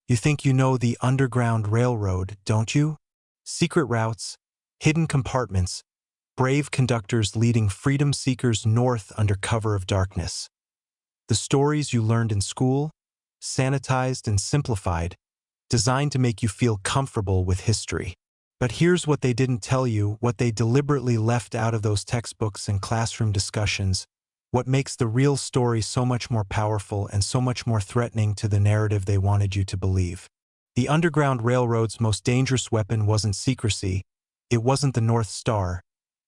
You think you know the Underground Railroad, don't you? Secret routes, hidden compartments, brave conductors leading freedom seekers north under cover of darkness. The stories you learned in school, sanitized and simplified, designed to make you feel comfortable with history. But here's what they didn't tell you, what they deliberately left out of those textbooks and classroom discussions, what makes the real story so much more powerful and so much more threatening to the narrative they wanted you to believe. The Underground Railroad's most dangerous weapon wasn't secrecy, it wasn't the North Star,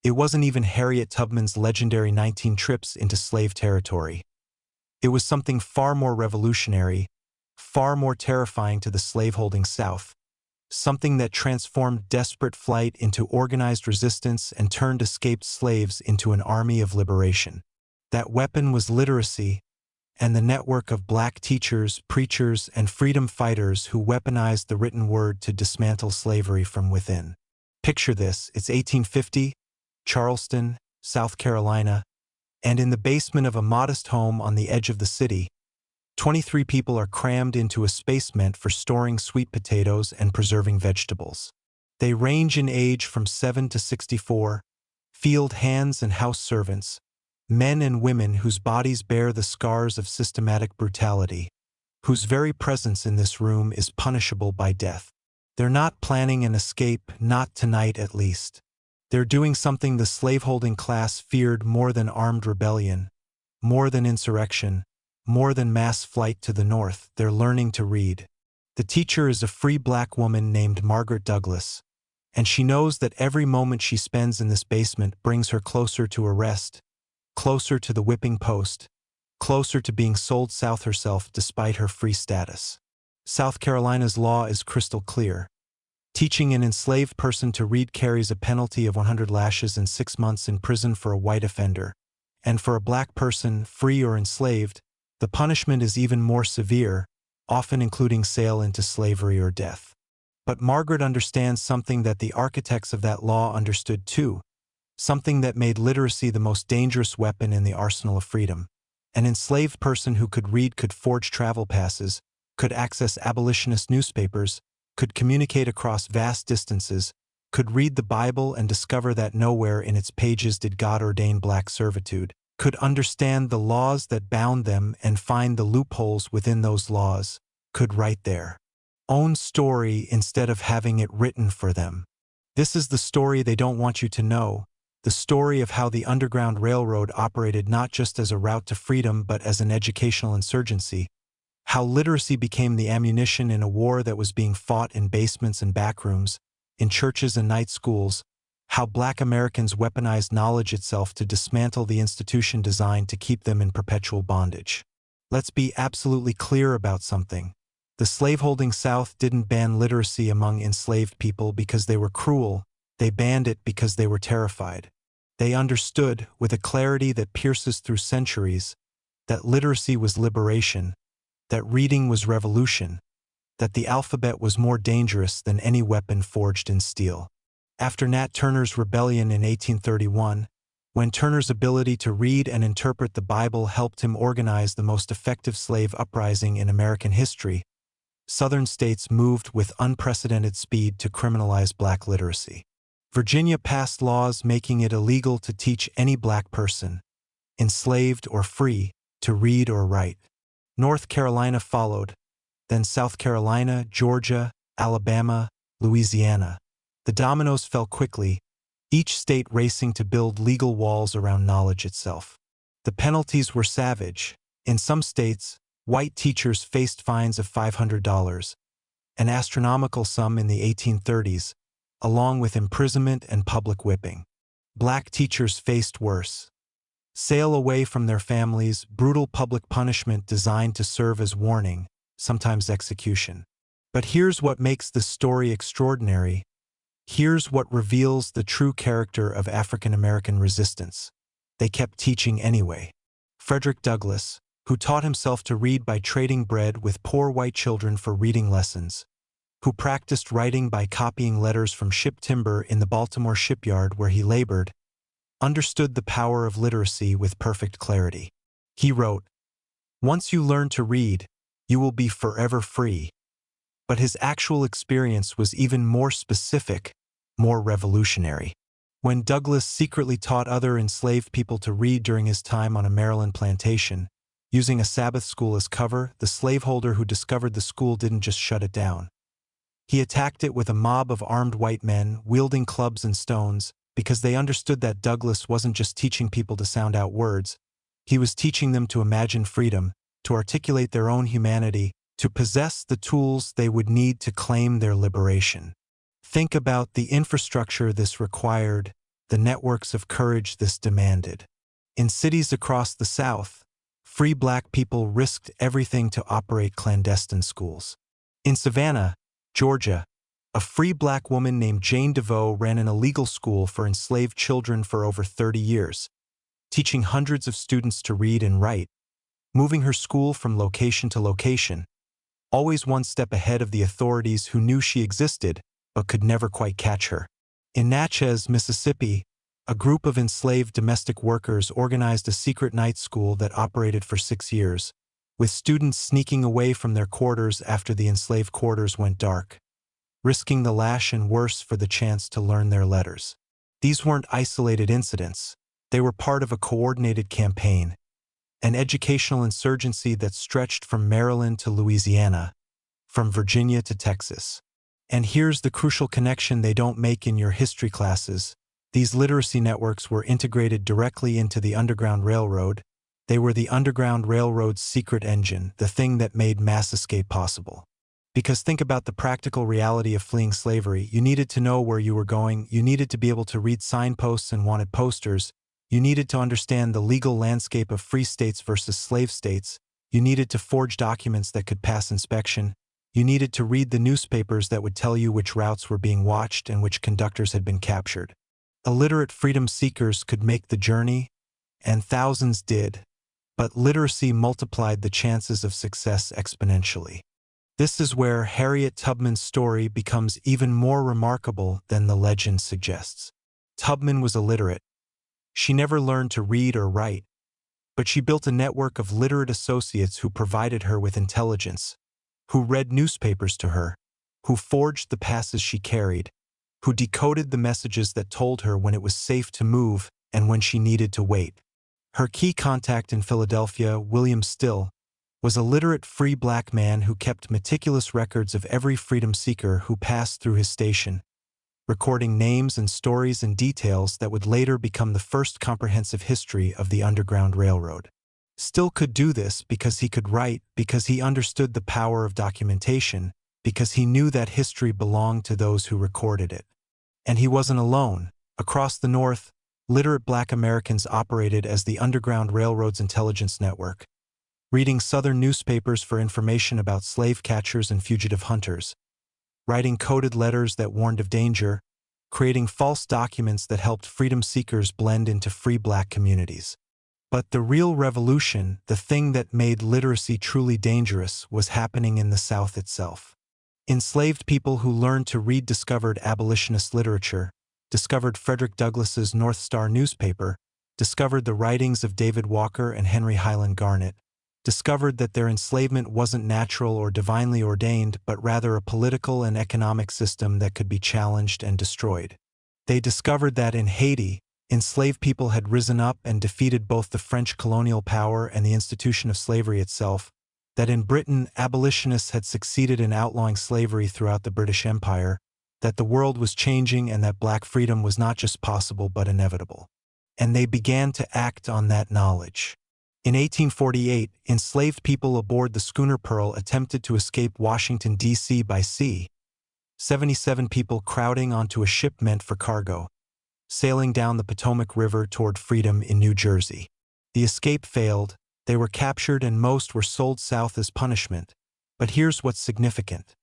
it wasn't even Harriet Tubman's legendary 19 trips into slave territory. It was something far more revolutionary, far more terrifying to the slaveholding South, something that transformed desperate flight into organized resistance and turned escaped slaves into an army of liberation. That weapon was literacy, and the network of black teachers, preachers, and freedom fighters who weaponized the written word to dismantle slavery from within. Picture this, it's 1850, Charleston, South Carolina, and in the basement of a modest home on the edge of the city, 23 people are crammed into a space meant for storing sweet potatoes and preserving vegetables. They range in age from 7 to 64, field hands and house servants, men and women whose bodies bear the scars of systematic brutality, whose very presence in this room is punishable by death. They're not planning an escape, not tonight at least. They're doing something the slaveholding class feared more than armed rebellion, more than insurrection, more than mass flight to the north. They're learning to read. The teacher is a free black woman named Margaret Douglas, and she knows that every moment she spends in this basement brings her closer to arrest, closer to the whipping post, closer to being sold south herself despite her free status. South Carolina's law is crystal clear. Teaching an enslaved person to read carries a penalty of 100 lashes and 6 months in prison for a white offender, and for a black person, free or enslaved, the punishment is even more severe, often including sale into slavery or death. But Margaret understands something that the architects of that law understood too, something that made literacy the most dangerous weapon in the arsenal of freedom. An enslaved person who could read could forge travel passes, could access abolitionist newspapers, could communicate across vast distances, could read the Bible and discover that nowhere in its pages did God ordain black servitude, could understand the laws that bound them and find the loopholes within those laws, could write their own story instead of having it written for them. This is the story they don't want you to know, the story of how the Underground Railroad operated not just as a route to freedom but as an educational insurgency, how literacy became the ammunition in a war that was being fought in basements and backrooms, in churches and night schools, how black Americans weaponized knowledge itself to dismantle the institution designed to keep them in perpetual bondage. Let's be absolutely clear about something. The slaveholding South didn't ban literacy among enslaved people because they were cruel, they banned it because they were terrified. They understood, with a clarity that pierces through centuries, that literacy was liberation, that reading was revolution, that the alphabet was more dangerous than any weapon forged in steel. After Nat Turner's rebellion in 1831, when Turner's ability to read and interpret the Bible helped him organize the most effective slave uprising in American history, Southern states moved with unprecedented speed to criminalize black literacy. Virginia passed laws making it illegal to teach any black person, enslaved or free, to read or write. North Carolina followed, then South Carolina, Georgia, Alabama, Louisiana. The dominoes fell quickly, each state racing to build legal walls around knowledge itself. The penalties were savage. In some states, white teachers faced fines of $500, an astronomical sum in the 1830s, along with imprisonment and public whipping. Black teachers faced worse. Sail away from their families, brutal public punishment designed to serve as warning, sometimes execution. But here's what makes this story extraordinary. Here's what reveals the true character of African American resistance. They kept teaching anyway. Frederick Douglass, who taught himself to read by trading bread with poor white children for reading lessons, who practiced writing by copying letters from ship timber in the Baltimore shipyard where he labored, understood the power of literacy with perfect clarity. He wrote, "Once you learn to read, you will be forever free. But his actual experience was even more specific, more revolutionary. When Douglass secretly taught other enslaved people to read during his time on a Maryland plantation, using a Sabbath school as cover, the slaveholder who discovered the school didn't just shut it down. He attacked it with a mob of armed white men, wielding clubs and stones, because they understood that Douglass wasn't just teaching people to sound out words, he was teaching them to imagine freedom, to articulate their own humanity, to possess the tools they would need to claim their liberation. Think about the infrastructure this required, the networks of courage this demanded. In cities across the South, free black people risked everything to operate clandestine schools. In Savannah, Georgia, a free black woman named Jane DeVoe ran an illegal school for enslaved children for over 30 years, teaching hundreds of students to read and write, moving her school from location to location, always one step ahead of the authorities who knew she existed but could never quite catch her. In Natchez, Mississippi, a group of enslaved domestic workers organized a secret night school that operated for 6 years, with students sneaking away from their quarters after the enslaved quarters went dark, risking the lash and worse for the chance to learn their letters. These weren't isolated incidents. They were part of a coordinated campaign, an educational insurgency that stretched from Maryland to Louisiana, from Virginia to Texas. And here's the crucial connection they don't make in your history classes. These literacy networks were integrated directly into the Underground Railroad. They were the Underground Railroad's secret engine, the thing that made mass escape possible. Because think about the practical reality of fleeing slavery. You needed to know where you were going, you needed to be able to read signposts and wanted posters, you needed to understand the legal landscape of free states versus slave states, you needed to forge documents that could pass inspection, you needed to read the newspapers that would tell you which routes were being watched and which conductors had been captured. Illiterate freedom seekers could make the journey, and thousands did, but literacy multiplied the chances of success exponentially. This is where Harriet Tubman's story becomes even more remarkable than the legend suggests. Tubman was illiterate. She never learned to read or write, but she built a network of literate associates who provided her with intelligence, who read newspapers to her, who forged the passes she carried, who decoded the messages that told her when it was safe to move and when she needed to wait. Her key contact in Philadelphia, William Still, was a literate free black man who kept meticulous records of every freedom seeker who passed through his station, recording names and stories and details that would later become the first comprehensive history of the Underground Railroad. Still could do this because he could write, because he understood the power of documentation, because he knew that history belonged to those who recorded it. And he wasn't alone. Across the North, literate black Americans operated as the Underground Railroad's intelligence network, reading Southern newspapers for information about slave catchers and fugitive hunters, writing coded letters that warned of danger, creating false documents that helped freedom seekers blend into free black communities. But the real revolution, the thing that made literacy truly dangerous, was happening in the South itself. Enslaved people who learned to read discovered abolitionist literature, discovered Frederick Douglass's North Star newspaper, discovered the writings of David Walker and Henry Highland Garnet, discovered that their enslavement wasn't natural or divinely ordained, but rather a political and economic system that could be challenged and destroyed. They discovered that in Haiti, enslaved people had risen up and defeated both the French colonial power and the institution of slavery itself, that in Britain, abolitionists had succeeded in outlawing slavery throughout the British Empire, that the world was changing and that black freedom was not just possible but inevitable. And they began to act on that knowledge. In 1848, enslaved people aboard the schooner Pearl attempted to escape Washington, D.C. by sea, 77 people crowding onto a ship meant for cargo, sailing down the Potomac River toward freedom in New Jersey. The escape failed, they were captured and most were sold south as punishment. But here's what's significant.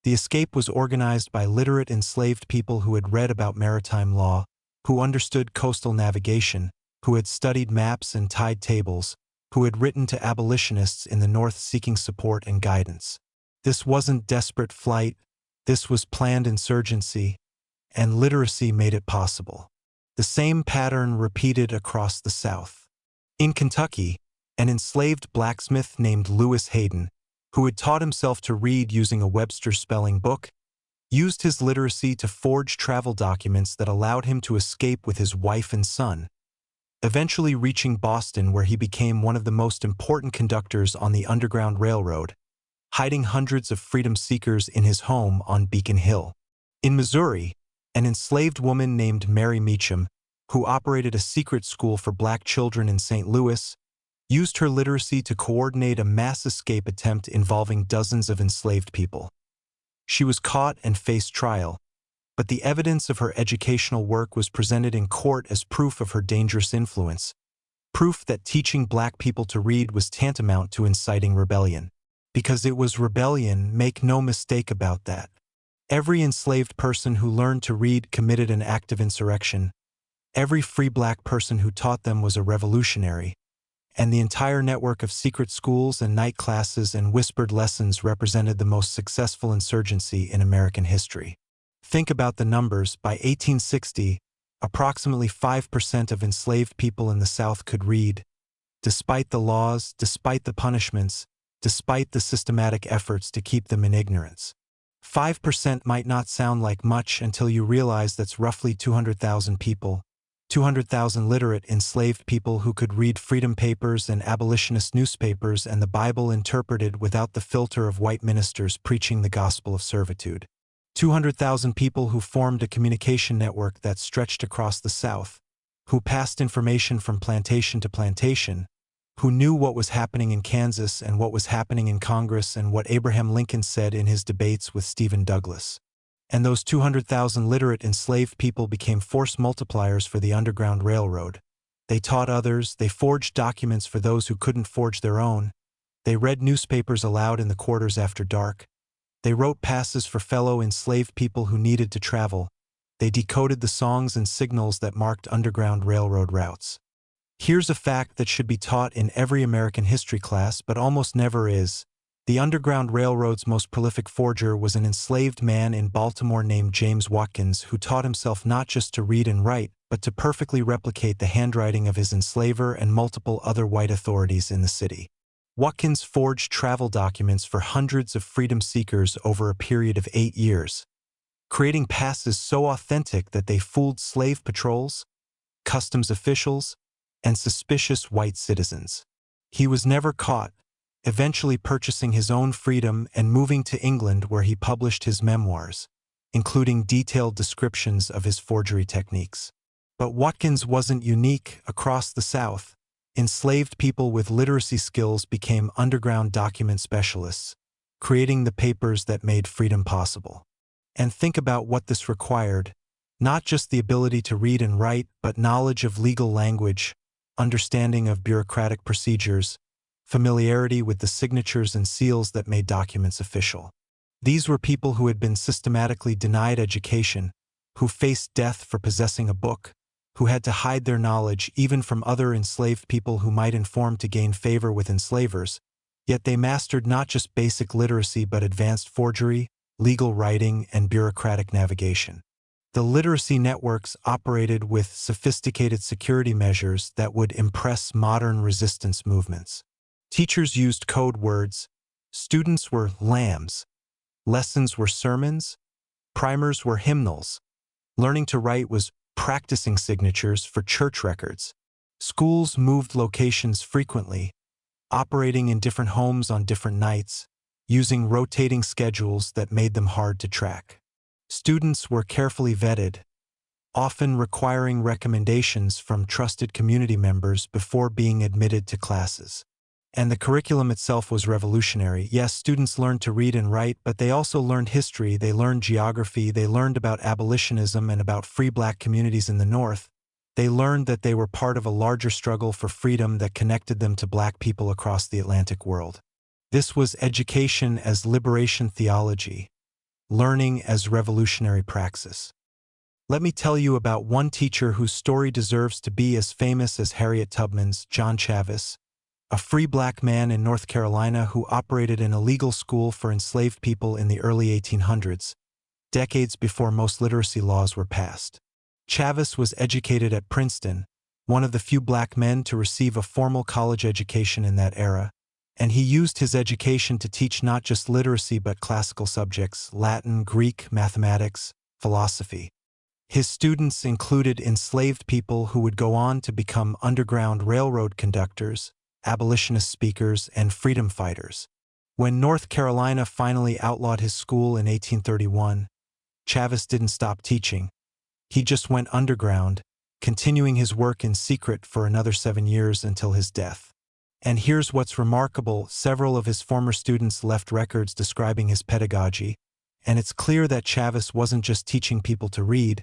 The escape was organized by literate enslaved people who had read about maritime law, who understood coastal navigation, who had studied maps and tide tables, who had written to abolitionists in the North seeking support and guidance. This wasn't desperate flight, this was planned insurgency, and literacy made it possible. The same pattern repeated across the South. In Kentucky, an enslaved blacksmith named Lewis Hayden, who had taught himself to read using a Webster spelling book, used his literacy to forge travel documents that allowed him to escape with his wife and son, eventually reaching Boston, where he became one of the most important conductors on the Underground Railroad, hiding hundreds of freedom seekers in his home on Beacon Hill. In Missouri, an enslaved woman named Mary Meacham, who operated a secret school for black children in St. Louis, used her literacy to coordinate a mass escape attempt involving dozens of enslaved people. She was caught and faced trial, but the evidence of her educational work was presented in court as proof of her dangerous influence, proof that teaching black people to read was tantamount to inciting rebellion. Because it was rebellion, make no mistake about that. Every enslaved person who learned to read committed an act of insurrection. Every free black person who taught them was a revolutionary. And the entire network of secret schools and night classes and whispered lessons represented the most successful insurgency in American history. Think about the numbers. By 1860, approximately 5% of enslaved people in the South could read. Despite the laws, despite the punishments, despite the systematic efforts to keep them in ignorance. 5% might not sound like much until you realize that's roughly 200,000 people, 200,000 literate enslaved people who could read freedom papers and abolitionist newspapers and the Bible interpreted without the filter of white ministers preaching the gospel of servitude. 200,000 people who formed a communication network that stretched across the South, who passed information from plantation to plantation, who knew what was happening in Kansas and what was happening in Congress and what Abraham Lincoln said in his debates with Stephen Douglas. And those 200,000 literate enslaved people became force multipliers for the Underground Railroad. They taught others, they forged documents for those who couldn't forge their own, they read newspapers aloud in the quarters after dark, they wrote passes for fellow enslaved people who needed to travel, they decoded the songs and signals that marked Underground Railroad routes. Here's a fact that should be taught in every American history class but almost never is. The Underground Railroad's most prolific forger was an enslaved man in Baltimore named James Watkins, who taught himself not just to read and write, but to perfectly replicate the handwriting of his enslaver and multiple other white authorities in the city. Watkins forged travel documents for hundreds of freedom seekers over a period of 8 years, creating passes so authentic that they fooled slave patrols, customs officials, and suspicious white citizens. He was never caught, eventually purchasing his own freedom and moving to England, where he published his memoirs, including detailed descriptions of his forgery techniques. But Watkins wasn't unique. Across the South, enslaved people with literacy skills became underground document specialists, creating the papers that made freedom possible. And think about what this required: not just the ability to read and write, but knowledge of legal language, understanding of bureaucratic procedures, familiarity with the signatures and seals that made documents official. These were people who had been systematically denied education, who faced death for possessing a book, who had to hide their knowledge even from other enslaved people who might inform to gain favor with enslavers, yet they mastered not just basic literacy but advanced forgery, legal writing, and bureaucratic navigation. The literacy networks operated with sophisticated security measures that would impress modern resistance movements. Teachers used code words, students were lambs, lessons were sermons, primers were hymnals. Learning to write was practicing signatures for church records. Schools moved locations frequently, operating in different homes on different nights, using rotating schedules that made them hard to track. Students were carefully vetted, often requiring recommendations from trusted community members before being admitted to classes. And the curriculum itself was revolutionary. Yes, students learned to read and write, but they also learned history, they learned geography, they learned about abolitionism and about free black communities in the North. They learned that they were part of a larger struggle for freedom that connected them to black people across the Atlantic world. This was education as liberation theology, learning as revolutionary praxis. Let me tell you about one teacher whose story deserves to be as famous as Harriet Tubman's, John Chavis, a free black man in North Carolina who operated an illegal school for enslaved people in the early 1800s, decades before most literacy laws were passed. Chavis was educated at Princeton, one of the few black men to receive a formal college education in that era, And he used his education to teach not just literacy but classical subjects, Latin, Greek, mathematics, philosophy. His students included enslaved people who would go on to become Underground Railroad conductors, abolitionist speakers, and freedom fighters. When North Carolina finally outlawed his school in 1831, Chavez didn't stop teaching. He just went underground, continuing his work in secret for another 7 years until his death. And here's what's remarkable: several of his former students left records describing his pedagogy, and it's clear that Chavez wasn't just teaching people to read,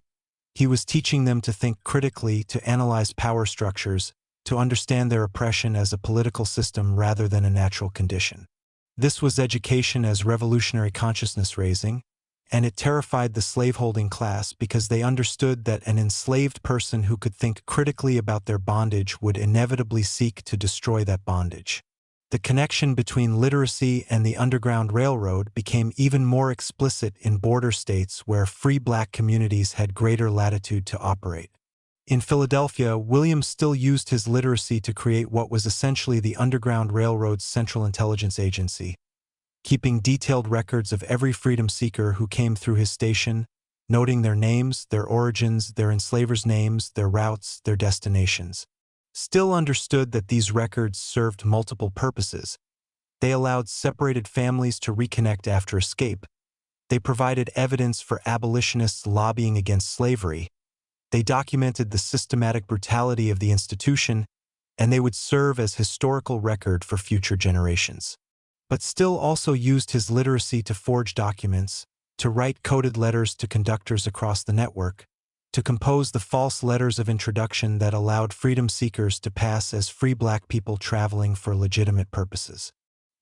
he was teaching them to think critically, to analyze power structures, to understand their oppression as a political system rather than a natural condition. This was education as revolutionary consciousness raising, and it terrified the slaveholding class because they understood that an enslaved person who could think critically about their bondage would inevitably seek to destroy that bondage. The connection between literacy and the Underground Railroad became even more explicit in border states where free black communities had greater latitude to operate. In Philadelphia, Williams still used his literacy to create what was essentially the Underground Railroad's Central Intelligence Agency, keeping detailed records of every freedom seeker who came through his station, noting their names, their origins, their enslavers' names, their routes, their destinations. Still understood that these records served multiple purposes. They allowed separated families to reconnect after escape. They provided evidence for abolitionists lobbying against slavery. They documented the systematic brutality of the institution, and they would serve as historical record for future generations. But still also used his literacy to forge documents, to write coded letters to conductors across the network, to compose the false letters of introduction that allowed freedom seekers to pass as free black people traveling for legitimate purposes.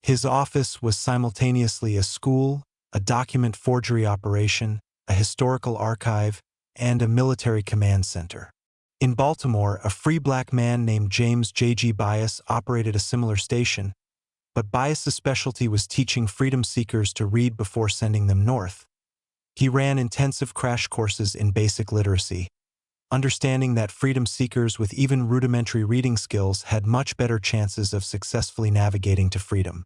His office was simultaneously a school, a document forgery operation, a historical archive, and a military command center. In Baltimore, a free black man named James J.G. Bias operated a similar station, but Bias's specialty was teaching freedom seekers to read before sending them north. He ran intensive crash courses in basic literacy, understanding that freedom seekers with even rudimentary reading skills had much better chances of successfully navigating to freedom.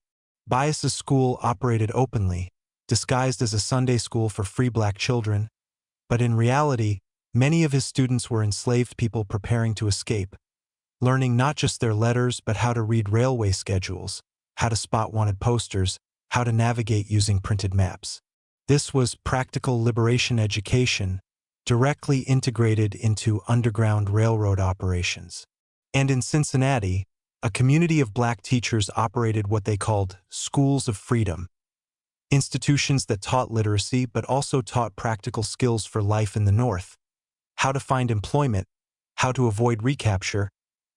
Bias's school operated openly, disguised as a Sunday school for free black children, but in reality, many of his students were enslaved people preparing to escape, learning not just their letters but how to read railway schedules, how to spot wanted posters, how to navigate using printed maps. This was practical liberation education, directly integrated into Underground Railroad operations. And in Cincinnati, a community of black teachers operated what they called schools of freedom, institutions that taught literacy but also taught practical skills for life in the North: how to find employment, how to avoid recapture,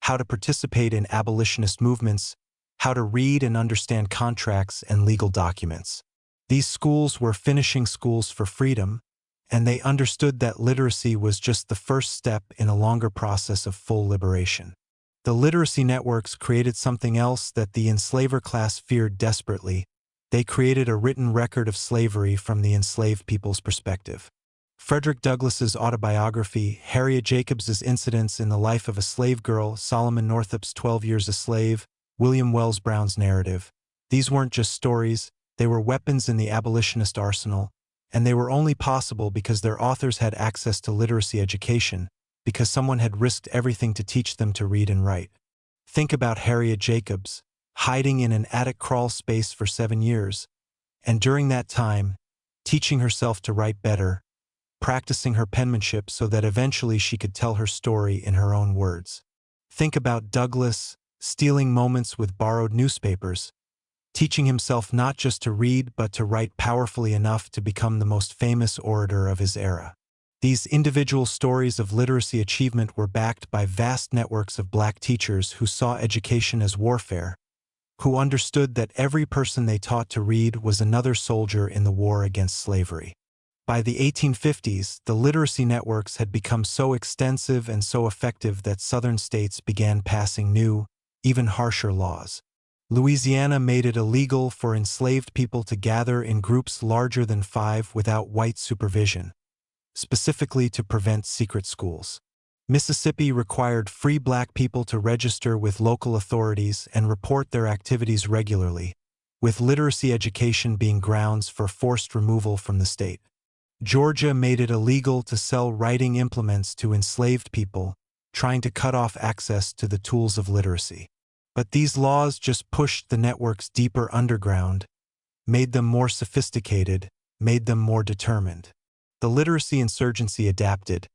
how to participate in abolitionist movements, how to read and understand contracts and legal documents. These schools were finishing schools for freedom, and they understood that literacy was just the first step in a longer process of full liberation. The literacy networks created something else that the enslaver class feared desperately. They created a written record of slavery from the enslaved people's perspective. Frederick Douglass's autobiography, Harriet Jacobs's incidents in the life of a slave girl, Solomon Northup's 12 Years a Slave, William Wells Brown's narrative. These weren't just stories, they were weapons in the abolitionist arsenal, and they were only possible because their authors had access to literacy education, because someone had risked everything to teach them to read and write. Think about Harriet Jacobs, hiding in an attic crawl space for 7 years, and during that time, teaching herself to write better, practicing her penmanship so that eventually she could tell her story in her own words. Think about Douglass, stealing moments with borrowed newspapers, teaching himself not just to read but to write powerfully enough to become the most famous orator of his era. These individual stories of literacy achievement were backed by vast networks of black teachers who saw education as warfare, who understood that every person they taught to read was another soldier in the war against slavery. By the 1850s, the literacy networks had become so extensive and so effective that southern states began passing new, even harsher laws. Louisiana made it illegal for enslaved people to gather in groups larger than 5 without white supervision, specifically to prevent secret schools. Mississippi required free black people to register with local authorities and report their activities regularly, with literacy education being grounds for forced removal from the state. Georgia made it illegal to sell writing implements to enslaved people, trying to cut off access to the tools of literacy. But these laws just pushed the networks deeper underground, made them more sophisticated, made them more determined. The literacy insurgency adapted,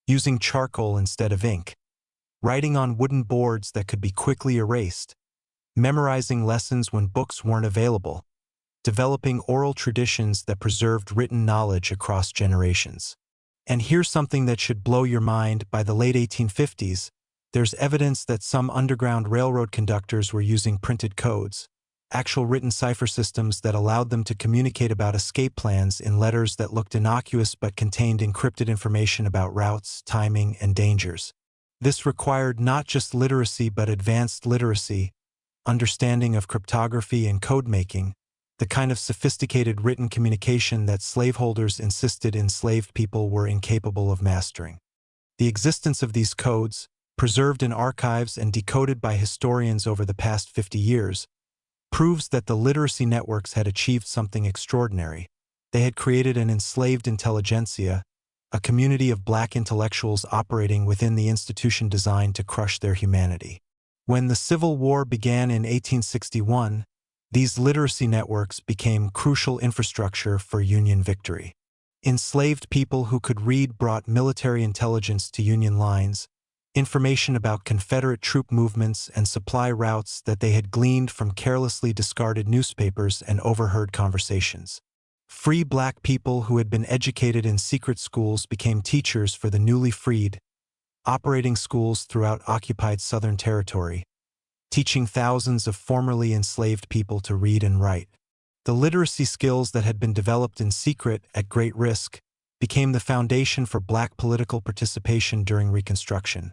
using charcoal instead of ink, writing on wooden boards that could be quickly erased, memorizing lessons when books weren't available, developing oral traditions that preserved written knowledge across generations. And here's something that should blow your mind: by the late 1850s, there's evidence that some Underground Railroad conductors were using printed codes, actual written cipher systems that allowed them to communicate about escape plans in letters that looked innocuous but contained encrypted information about routes, timing, and dangers. This required not just literacy but advanced literacy, understanding of cryptography and code-making, the kind of sophisticated written communication that slaveholders insisted enslaved people were incapable of mastering. The existence of these codes, preserved in archives and decoded by historians over the past 50 years, proves that the literacy networks had achieved something extraordinary. They had created an enslaved intelligentsia, a community of black intellectuals operating within the institution designed to crush their humanity. When the Civil War began in 1861, these literacy networks became crucial infrastructure for Union victory. Enslaved people who could read brought military intelligence to Union lines, information about Confederate troop movements and supply routes that they had gleaned from carelessly discarded newspapers and overheard conversations. Free black people who had been educated in secret schools became teachers for the newly freed, operating schools throughout occupied Southern territory, teaching thousands of formerly enslaved people to read and write. The literacy skills that had been developed in secret at great risk became the foundation for black political participation during Reconstruction.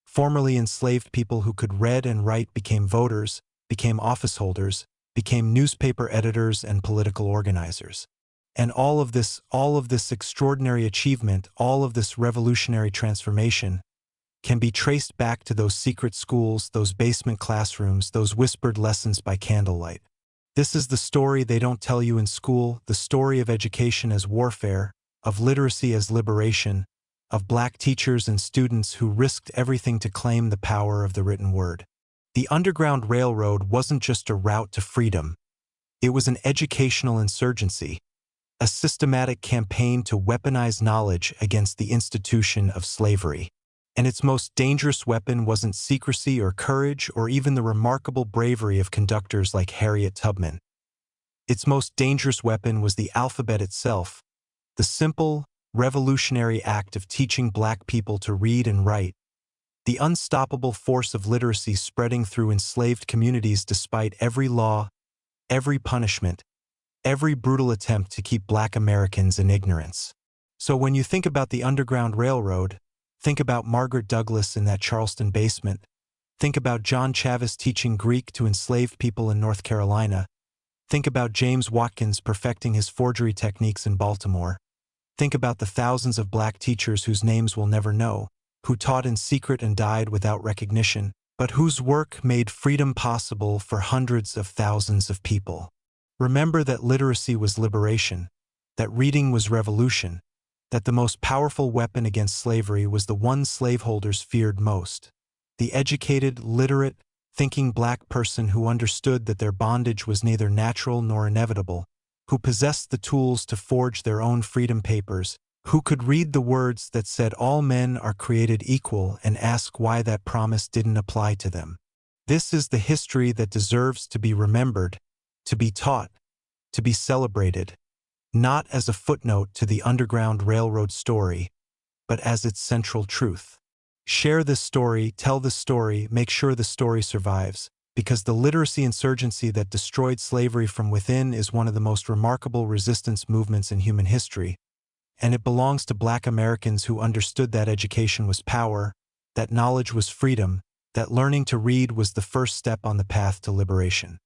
Formerly enslaved people who could read and write became voters, became office holders, became newspaper editors and political organizers. And all of this extraordinary achievement, all of this revolutionary transformation, can be traced back to those secret schools, those basement classrooms, those whispered lessons by candlelight. This is the story they don't tell you in school, the story of education as warfare, of literacy as liberation, of black teachers and students who risked everything to claim the power of the written word. The Underground Railroad wasn't just a route to freedom. It was an educational insurgency, a systematic campaign to weaponize knowledge against the institution of slavery. And its most dangerous weapon wasn't secrecy or courage or even the remarkable bravery of conductors like Harriet Tubman. Its most dangerous weapon was the alphabet itself, the simple, revolutionary act of teaching black people to read and write, the unstoppable force of literacy spreading through enslaved communities despite every law, every punishment, every brutal attempt to keep black Americans in ignorance. So when you think about the Underground Railroad, think about Margaret Douglas in that Charleston basement. Think about John Chavis teaching Greek to enslaved people in North Carolina. Think about James Watkins perfecting his forgery techniques in Baltimore. Think about the thousands of black teachers whose names we'll never know, who taught in secret and died without recognition, but whose work made freedom possible for hundreds of thousands of people. Remember that literacy was liberation, that reading was revolution, that the most powerful weapon against slavery was the one slaveholders feared most: the educated, literate, thinking black person who understood that their bondage was neither natural nor inevitable, who possessed the tools to forge their own freedom papers, who could read the words that said all men are created equal and ask why that promise didn't apply to them. This is the history that deserves to be remembered, to be taught, to be celebrated, not as a footnote to the Underground Railroad story, but as its central truth. Share this story, tell the story, make sure the story survives, because the literacy insurgency that destroyed slavery from within is one of the most remarkable resistance movements in human history, and it belongs to black Americans who understood that education was power, that knowledge was freedom, that learning to read was the first step on the path to liberation.